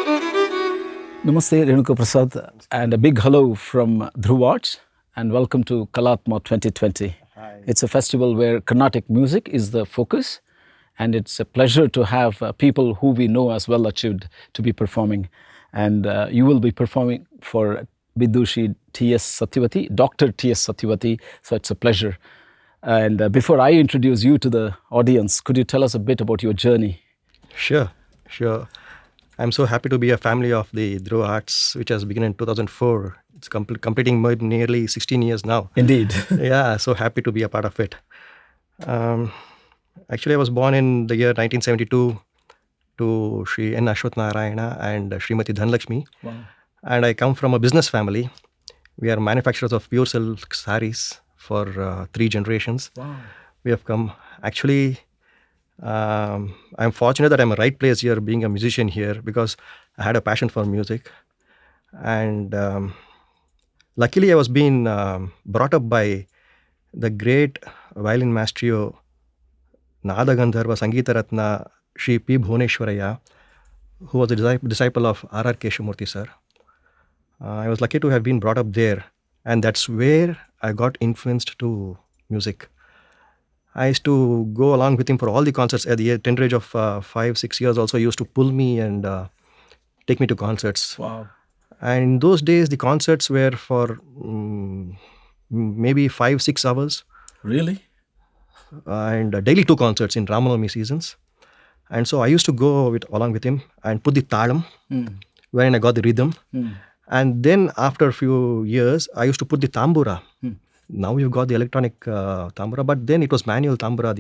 Namaste, Renuka Prasad, and a big hello from Dhruv Arts, and welcome to Kalaatma 2020. Hi. It's a festival where Carnatic music is the focus, and it's a pleasure to have people who we know as well achieved to be performing. And you will be performing for Vidushi T.S. Satyavati, Dr. T.S. Satyavati, so it's a pleasure. And before I introduce you to the audience, could you tell us a bit about your journey? Sure. I'm so happy to be a family of the Dhruva Arts, which has begun in 2004. It's completing nearly 16 years now. Indeed. Yeah, so happy to be a part of it. Actually, I was born in the year 1972 to Sri N. Ashwath Narayana and Srimati Dhanlakshmi. Wow. And I come from a business family. We are manufacturers of pure silk saris for 3 generations. Wow. We have come, actually, I'm fortunate that I'm in the right place here, being a musician here, because I had a passion for music. And luckily, I was being brought up by the great violin maestro, Nada Gandharva Sangeeta Ratna, Sri P. Bhuneshwaraya, who was a disciple of R.R. Keshamurthy sir. I was lucky to have been brought up there, and that's where I got influenced to music. I used to go along with him for all the concerts. At the tender age of 5-6 years also, he used to pull me and take me to concerts. Wow. And in those days, the concerts were for maybe 5-6 hours. Really? And daily 2 concerts in Ramanavami seasons. And so I used to go along with him and put the talam, wherein I got the rhythm. And then after a few years, I used to put the tambura. Now we've got the electronic tambura, but then it was manual tambura.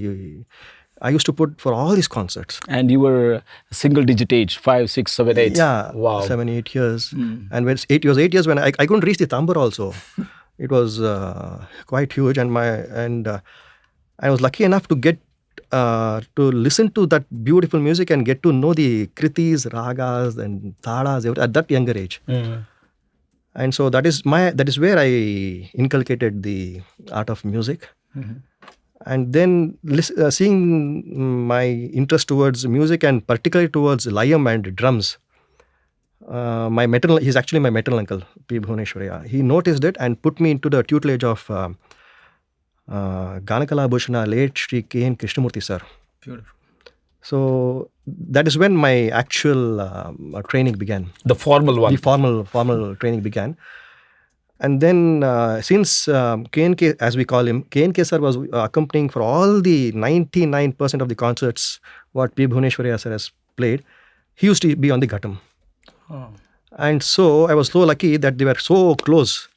I used to put for all these concerts. And you were single digit age, 5, 6, 7, 8. Yeah, Wow. 7, 8 years. And when it was 8 years when I couldn't reach the tambura also. It was quite huge, and I was lucky enough to get to listen to that beautiful music and get to know the kritis, ragas, and talas at that younger age. And so that is where I inculcated the art of music. And then seeing my interest towards music and particularly towards layam and drums, he's actually my maternal uncle, P. Bhuneshwaraya. He noticed it and put me into the tutelage of Ganakala Bhushana, late Sri K. N. Krishnamurthy sir. Beautiful. So that is when my actual training began. The formal one. The formal training began. And then since K.N.K., as we call him, K.N.K. sir was accompanying for all the 99% of the concerts what P. Bhuneshwaraya sir has played, he used to be on the ghatam. Oh. And so I was so lucky that they were so close.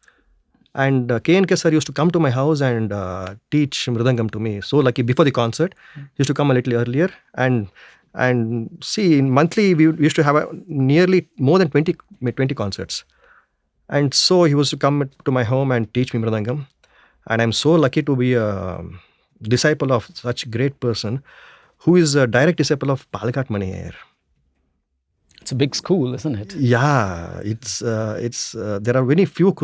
And K.N.K. sir used to come to my house and teach Mridangam to me. So lucky, before the concert, he used to come a little earlier. And see, in monthly, we used to have nearly more than 20 concerts. And so he was to come to my home and teach me Mridangam. And I'm so lucky to be a disciple of such a great person who is a direct disciple of Palakat Maniyer. It's a big school, isn't it? Yeah, it's there are very few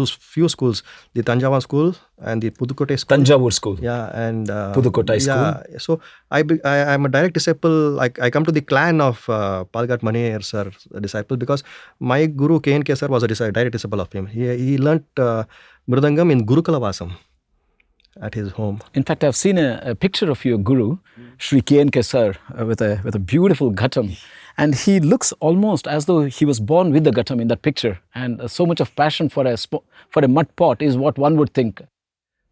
schools. The Tanjavur school and the Pudukkottai school. Tanjavur school. Yeah, and Pudukkottai school. Yeah, so I'm a direct disciple. I come to the clan of Palakat Maniyer sir, a disciple, because my guru K.N.K. sir was a direct disciple of him. He learnt Mridangam in Gurukula Vasam at his home. In fact, I've seen a picture of your guru, Sri K.N.K. sir, with a beautiful ghatam. And he looks almost as though he was born with the ghatam in that picture. And so much of passion for a mud pot is what one would think.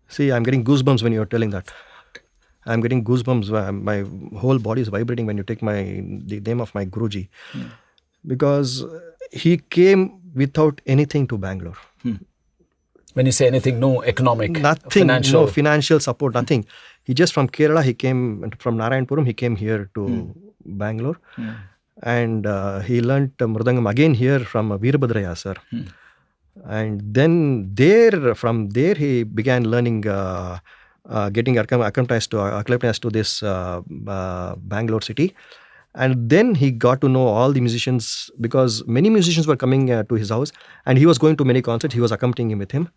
See, I'm getting goosebumps when you're telling that. I'm getting goosebumps. My whole body is vibrating when you take the name of my Guruji. Because he came without anything to Bangalore. When you say anything, no economic, nothing, financial. No financial support, nothing. He just from Kerala, he came from Narayanpuram, he came here to Bangalore. And he learnt Mridangam again here from Veerabhadraya sir. And then from there he began learning, getting acclimatized to this Bangalore city. And then he got to know all the musicians, because many musicians were coming to his house, and he was going to many concerts. He was accompanying him with him.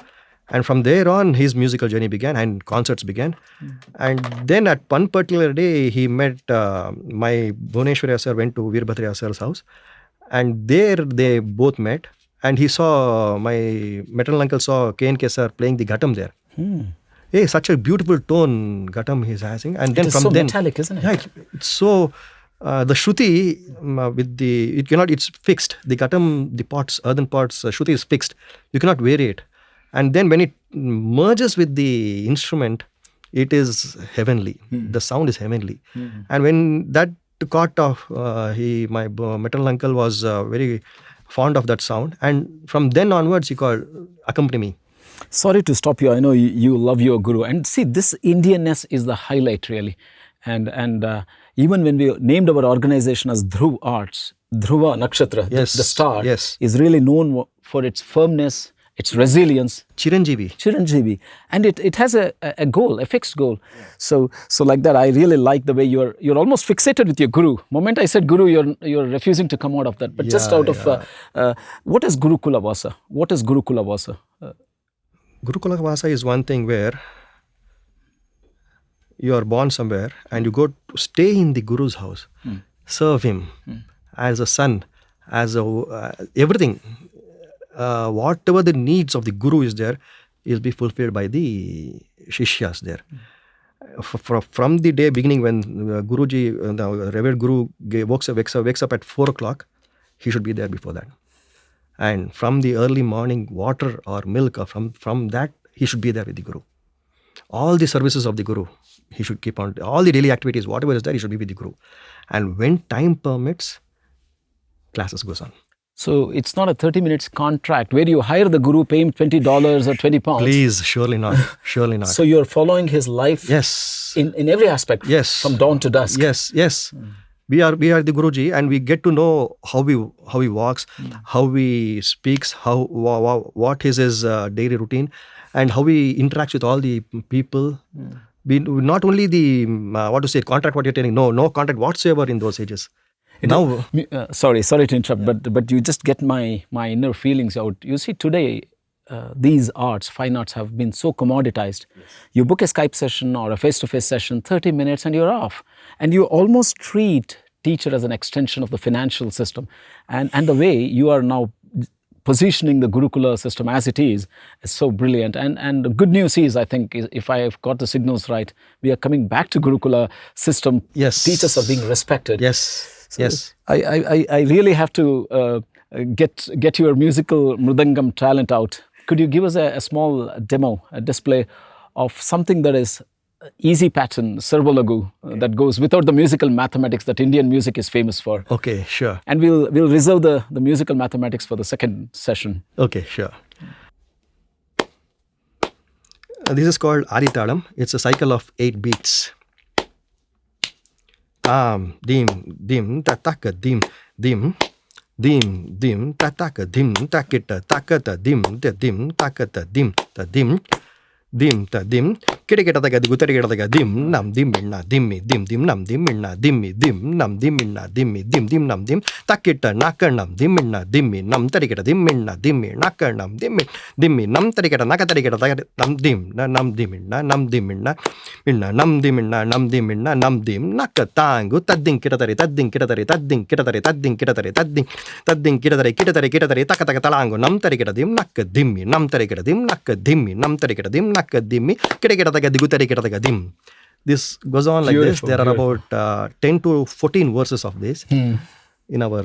And from there on, his musical journey began and concerts began. And then at one particular day, he met my Bhuneshwaraya sir, went to Veerabhadraya sir's house. And there they both met. And he saw, my maternal uncle saw K.N.K. sir playing the ghatam there. Hey, such a beautiful tone ghatam he's having. And then It is from so then, metallic, isn't it? yeah, it's so, the shruti with the, it cannot, it's fixed. The ghatam, the pots, earthen pots, shruti is fixed. You cannot vary it. And then when it merges with the instrument, it is heavenly. The sound is heavenly. And when that caught off, my maternal uncle was very fond of that sound. And from then onwards, he called, accompany me. Sorry to stop you. I know you love your guru. And see, this Indianness is the highlight, really. And even when we named our organization as Dhruv Arts, Dhruva Nakshatra, Yes, the star, yes. is really known for its firmness, its resilience. Chiranjeevi. And it has a goal, a fixed goal. So like that, I really like the way you're almost fixated with your guru. Moment I said guru, you're refusing to come out of that. But just out of what is Gurukula Vasa? What is Gurukula Vasa? Gurukula Vasa is one thing where you are born somewhere and you go to stay in the guru's house, serve him as a son, as a everything. Whatever the needs of the guru is there, is be fulfilled by the shishyas there. From the day beginning when Guruji, the revered Guru wakes up at 4 o'clock, he should be there before that. And from the early morning, water or milk, or from that, he should be there with the Guru. All the services of the Guru, he should keep on. All the daily activities, whatever is there, he should be with the Guru. And when time permits, classes goes on. So it's not a 30 minutes contract where you hire the guru, pay him $20 or 20 pounds. Please, surely not. Surely not. So you're following his life in every aspect, from dawn to dusk. Yes. We are the Guruji, and we get to know how he walks, how he speaks, what is his daily routine, and how he interacts with all the people. We not only the contract, what you're telling, no contract whatsoever in those ages. Now, sorry to interrupt, but you just get my inner feelings out. You see, today these arts, fine arts, have been so commoditized. You book a Skype session or a face-to-face session, 30 minutes, and you're off. And you almost treat teacher as an extension of the financial system. And the way you are now positioning the Gurukula system as it is so brilliant. And the good news is, I think, if I have got the signals right, we are coming back to Gurukula system. Yes. Teachers are being respected. Yes. So I really have to get your musical Mridangam talent out. Could you give us a small demo, a display of something that is easy pattern, Sarvalagu, that goes without the musical mathematics that Indian music is famous for? Okay, sure. And we'll reserve the musical mathematics for the second session. Okay, sure. This is called Aditalam. It's a cycle of 8 beats. Dim, dim, tataka, dim, dim, dim, dim, tataka, dim, takita, takata, dim, dim, takata, dim, dim, dim, dim, kitakata, gutarigataka, dim, nam, dim, minna, dimmi, dim, nam, dim, minna, dimmi, dim, nam, dim, minna, dimmi, dim, nam, dim, takita, naka, nam, dim, minna, dimmi, nam, tarikata, dim, minna, dimmi, naka, nam, dimmi, nam, tarikata, naka, tarikata, nam, dim, nam, dim, minna, nam, dim, minna, nam, dim, minna, nam, dim, minna, nam, dim, naka, tangu, tadding, kitatari, tadding, kitatari, tadding, kitatari, tadding, kitatari, tadding, kitatari, takataka, talango, nam, tarikata, dim, naka, dimmi, nam, tarikata, dim, naka, dimmi, nam, tarikata, dim, naka, dimmi, kitakata, digutari, dim. This goes on like this. There are about 10 to 14 verses of this in our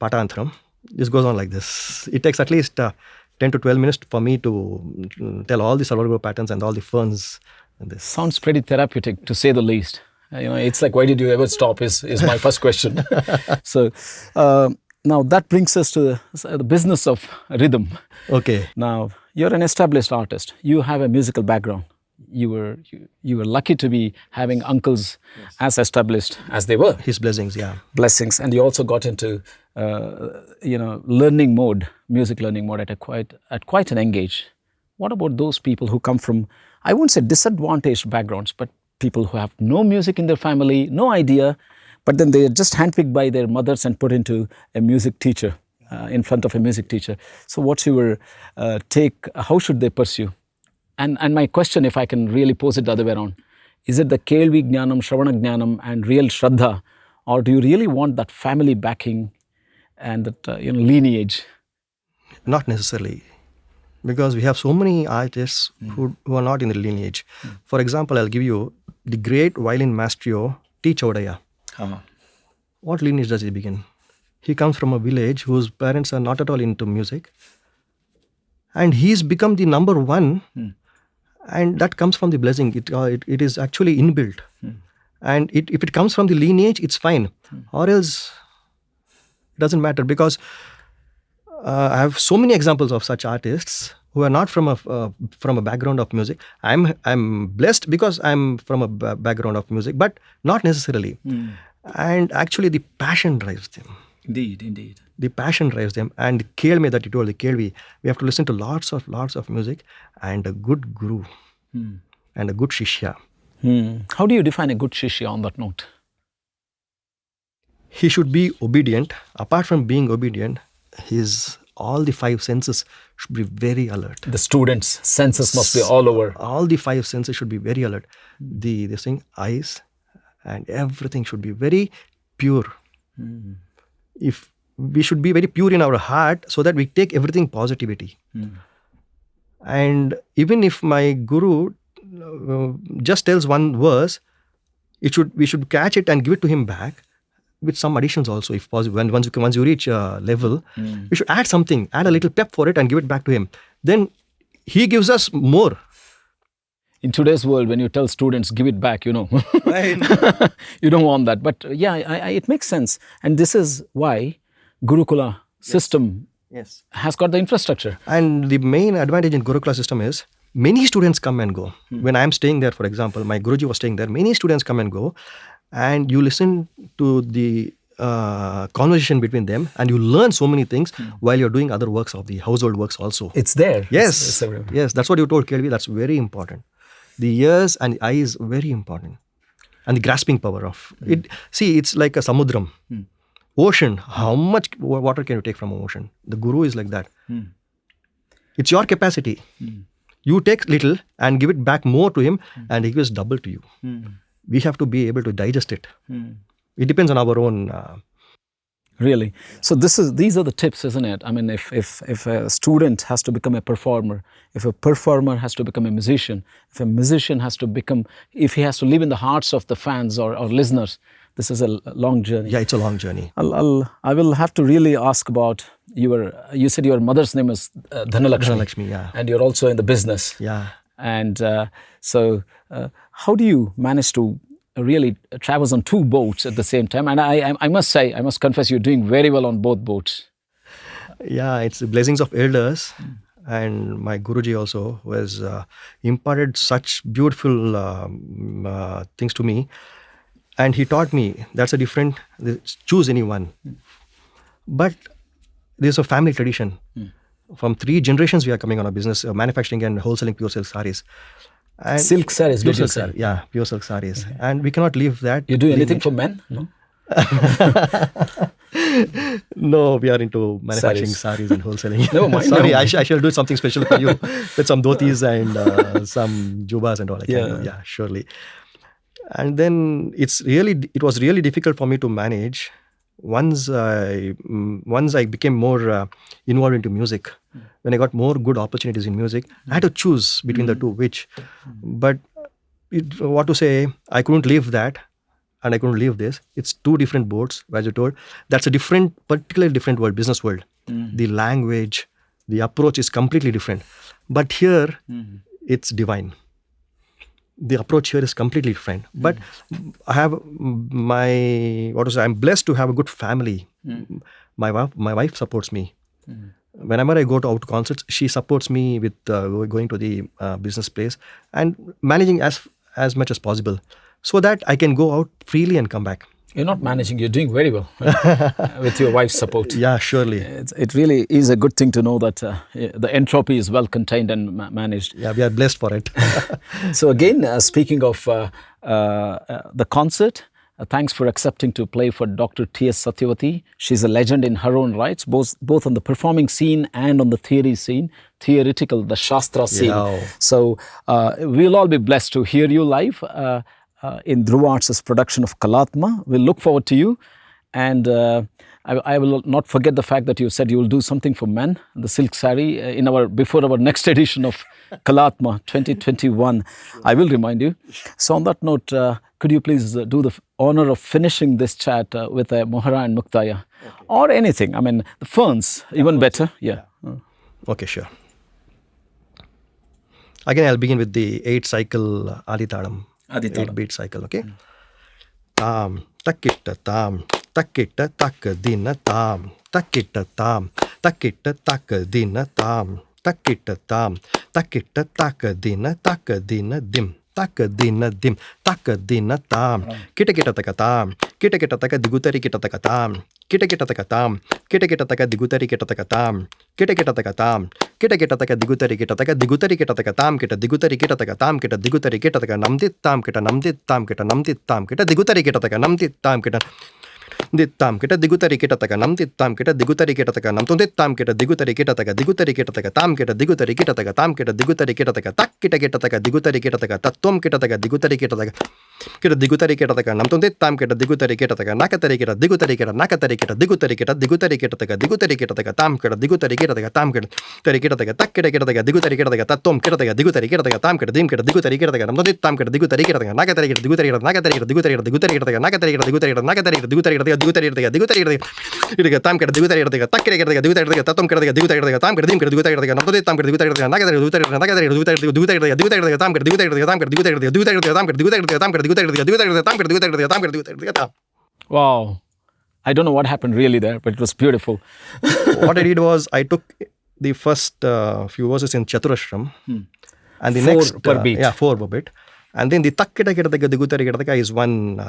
Patantram. This goes on like this. It takes at least 10 to 12 minutes for me to tell all the Sarvalagu patterns and all the ferns. And this sounds pretty therapeutic, to say the least. It's like, why did you ever stop is my first question. So now that brings us to the business of rhythm. Okay. Now, you're an established artist. You have a musical background. You were lucky to be having uncles as established as they were. His blessings, yeah. Blessings. And you also got into learning mode, music learning mode at quite an young age. What about those people who come from, I won't say disadvantaged backgrounds, but people who have no music in their family, no idea, but then they are just handpicked by their mothers and put into a music teacher, in front of a music teacher. So what's your take? How should they pursue? And my question, if I can really pose it the other way around, is it the Kelvi Jnanam, Shravana Jnanam and real Shraddha, or do you really want that family backing and that lineage? Not necessarily, because we have so many artists who are not in the lineage. For example, I'll give you the great violin maestro T. Chaudhaya. What lineage does he begin? He comes from a village whose parents are not at all into music, and he's become the number one, and that comes from the blessing. It is actually inbuilt, and if it comes from the lineage, it's fine, or else it doesn't matter, because I have so many examples of such artists who are not from a background of music. I'm blessed because I'm from a background of music, but not necessarily. And actually, the passion drives them. Indeed. The passion drives them. And the kelme that you told, the kelvi, we have to listen to lots of music, and a good guru and a good shishya. How do you define a good shishya on that note? He should be obedient. Apart from being obedient, all the five senses should be very alert. The student's senses must be all over. All the five senses should be very alert. This thing, eyes, and everything should be very pure. If we should be very pure in our heart, so that we take everything positivity. And even if my guru just tells one verse, we should catch it and give it to him back, with some additions also, if possible. Once you reach a level, we should add something, add a little pep for it, and give it back to him. Then he gives us more. In today's world, when you tell students, give it back, Right. you don't want that. But it makes sense. And this is why Gurukula system has got the infrastructure. And the main advantage in Gurukula system is, many students come and go. When I'm staying there, for example, my Guruji was staying there, many students come and go. And you listen to the conversation between them, and you learn so many things while you're doing other works of the household works also. It's there. Yes, yes, that's what you told, Kelvi. That's very important. The ears and the eyes, very important. And the grasping power of it. See, it's like a samudram. Ocean, how much water can you take from an ocean? The guru is like that. It's your capacity. You take little and give it back more to him, and he gives double to you. We have to be able to digest it. It depends on our own. Really. So these are the tips, isn't it? I mean, if a student has to become a performer, if a performer has to become a musician, if a musician has to become, if he has to live in the hearts of the fans or listeners, this is a long journey. Yeah, it's a long journey. I will have to really ask about you said your mother's name is Dhanalakshmi. Dhanalakshmi, yeah. And you're also in the business. Yeah. And so how do you manage to really travel on two boats at the same time? And I must confess, you're doing very well on both boats. Yeah, it's the blessings of elders. And my Guruji also, who has imparted such beautiful things to me. And he taught me, choose any one. But there's a family tradition. From 3 generations we are coming on a business, manufacturing and wholesaling pure silk saris. And silk saris, pure silk saris. Yeah, pure silk saris. And we cannot leave that. You do anything for men? No? No, we are into manufacturing saris and wholesaling. No, mind. Sorry, I shall do something special for you with some dhotis and some jubas and all. Yeah, surely. And then it was really difficult for me to manage. Once I became more involved into music, when I got more good opportunities in music, I had to choose between the two, but what to say, I couldn't leave that, and I couldn't leave this. It's 2 different boards, as you told. That's a particularly different world, business world. The language, the approach is completely different. But here, it's divine. The approach here is completely different. But I have I'm blessed to have a good family. My wife supports me. Whenever I go out to concerts, she supports me with going to the business place and managing as much as possible, so that I can go out freely and come back. You're not managing, you're doing very well with your wife's support. Yeah, surely. It really is a good thing to know that the entropy is well contained and managed. Yeah, we are blessed for it. So again, speaking of the concert, thanks for accepting to play for Dr. T.S. Satyavati. She's a legend in her own rights, both on the performing scene and on the theoretical, the Shastra scene. Yeah. So we'll all be blessed to hear you live in Dhruva Arts' production of Kalaatma. We'll look forward to you. And I will not forget the fact that you said you will do something for men, the silk saree, before our next edition of Kalaatma 2021. I will remind you. So on that note, could you please do the honor of finishing this chat with a Mohara and Muktaya, or anything? I mean, the ferns, even better. Yeah. Okay, sure. Again, I'll begin with the 8-cycle Aditalam. 8-beat cycle, okay? Tam, takita tam, takita takadina tam, takita tam, takita takadina tam, takita tam, takita takadina dim. Takadina dim, takadina tam, kita taka tam, kita taka digutari kita taka tam, kita taka tam, kita taka digutari kita taka tam, kita taka tam, kita taka digutari kita taka tam, kita digutari kita taka tam, kita digutari kita taka namdit tam, kita namdit tam, kita digutari kita taka namdit tam, kita dittam kita digutari kita taka namdit tam, kita digutari kita taka namtundit tam, kita digutari kita taka tam, kita digutari kita taka tam, kita digutari kita taka tak, kita taka digutari kita taka tatum, kita taka digutari kita taka namtundit tam, kita digutari kita taka nakatari kita digutari kita nakatari kita digutari kita taka tam, kita digutari kita taka tam, kita taka tak, kita taka digutari kita taka tatum, kita taka digutari kita taka tam, kita digutari kita taka namtundit tam, kita digutari kita taka nakatari kita digutari kita nakatari kita digutari kita taka nakatari kita digutari kita nakatari kita digutari kita digutari kita tam, kita digutari kita tak, kita digutari kita tatum, kita digutari kita tam, kita digutari kita namtundit tam, kita digutari kita nakatari kita digutari kita nakatari kita digutari kita tam, kita digutari kita tam, kita digutari kita tam, kita digutari kita tam, kita Wow. I don't know what happened really there, but it was beautiful. What I did was I took the first few verses in Chaturashram and the 4 next per beat. 4 per beat, and then the takkita kita digutari kita is one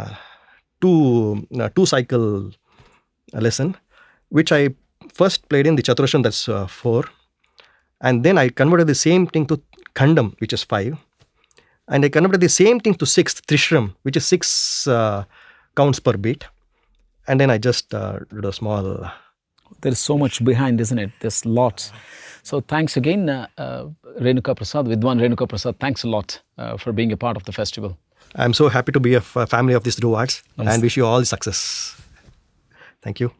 2-cycle lesson, which I first played in the Chaturashram, that's 4, and then I converted the same thing to Khandam, which is 5. And I converted the same thing to 6th, Trishram, which is 6 counts per beat. And then I just did a small... There is so much behind, isn't it? There's lots. So thanks again, Renuka Prasad, Vidwan Renuka Prasad. Thanks a lot for being a part of the festival. I'm so happy to be a family of this Dhruva Arts and wish you all success. Thank you.